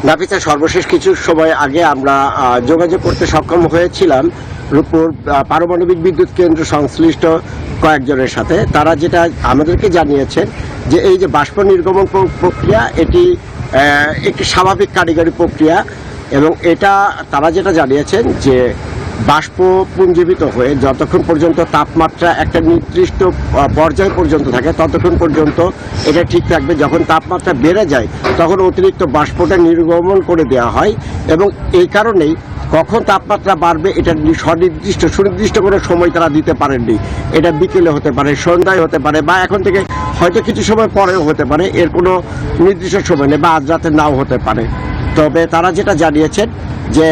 নাফিসা, সর্বশেষ কিছু সময় আগে আমরা যোগাযোগ করতে সক্ষম হয়েছিলাম রূপপুর পারমাণবিক বিদ্যুৎ কেন্দ্র সংশ্লিষ্ট কয়েকজনের সাথে। তারা যেটা আমাদেরকে জানিয়েছেন যে এই যে বাষ্প নির্গমন প্রক্রিয়া, এটি একটি স্বাভাবিক কারিগরি প্রক্রিয়া, এবং এটা তারা যেটা জানিয়েছেন যে বাষ্প পুঞ্জীভূত হয়ে যতক্ষণ পর্যন্ত তাপমাত্রা একটা নির্দিষ্ট পর্যায় পর্যন্ত থাকে ততক্ষণ পর্যন্ত এটা ঠিক থাকবে। যখন তাপমাত্রা বেড়ে যায় তখন অতিরিক্ত বাষ্পটা নির্গমন করে দেওয়া হয়, এবং এই কারণেই কখন তাপমাত্রা বাড়বে এটা সুনির্দিষ্ট কোনো সময় তারা দিতে পারেননি। এটা বিকেলে হতে পারে, সন্ধ্যায় হতে পারে, বা এখন থেকে হয়তো কিছু সময় পরেও হতে পারে, এর কোনো নির্দিষ্ট সময় নেই, বা আজ রাতে নাও হতে পারে। তবে তারা যেটা জানিয়েছেন যে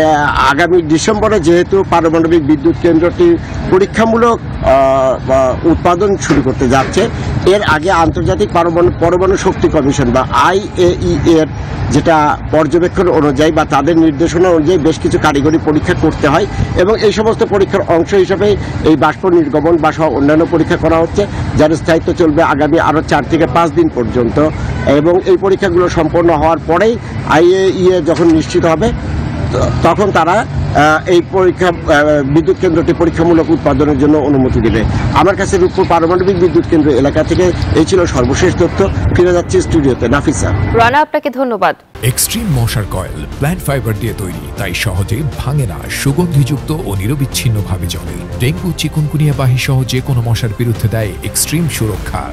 আগামী ডিসেম্বরে যেহেতু পারমাণবিক বিদ্যুৎ কেন্দ্রটি পরীক্ষামূলক উৎপাদন শুরু করতে যাচ্ছে, এর আগে আন্তর্জাতিক পরমাণু শক্তি কমিশন বা IAEA এর যেটা পর্যবেক্ষণ অনুযায়ী বা তাদের নির্দেশনা অনুযায়ী বেশ কিছু কারিগরি পরীক্ষা করতে হয়, এবং এই সমস্ত পরীক্ষার অংশ হিসেবে এই বাষ্প নির্গমন বা সহ অন্যান্য পরীক্ষা করা হচ্ছে, যার স্থায়িত্ব চলবে আগামী আরও 4 থেকে 5 দিন পর্যন্ত। এবং এই পরীক্ষাগুলো সম্পন্ন হওয়ার পরেই IAEA যখন নিশ্চিত হবে তখন তারা এই বিদ্যুৎ কেন্দ্রটি পরীক্ষামূলক উৎপাদনের জন্য অনুমতি দেবে। আমার কাছে রূপপুর পারমাণবিক বিদ্যুৎ কেন্দ্র এলাকা থেকে এই ছিল সর্বশেষ তথ্য। ফিরে যাচ্ছি স্টুডিওতে। নাফিসা। রানা, আপনাকে ধন্যবাদ। এক্সট্রিম মশার কয়েল প্ল্যান্ট ফাইবার দিয়ে তৈরি, তাই সহজে ভাঙে না, সুগন্ধিযুক্ত ও নিরবিচ্ছিন্নভাবে জ্বলে। ডেঙ্গু, চিকুনগুনিয়া বাহি সহ যে কোনো মশার বিরুদ্ধে দেয় এক্সট্রিম সুরক্ষা।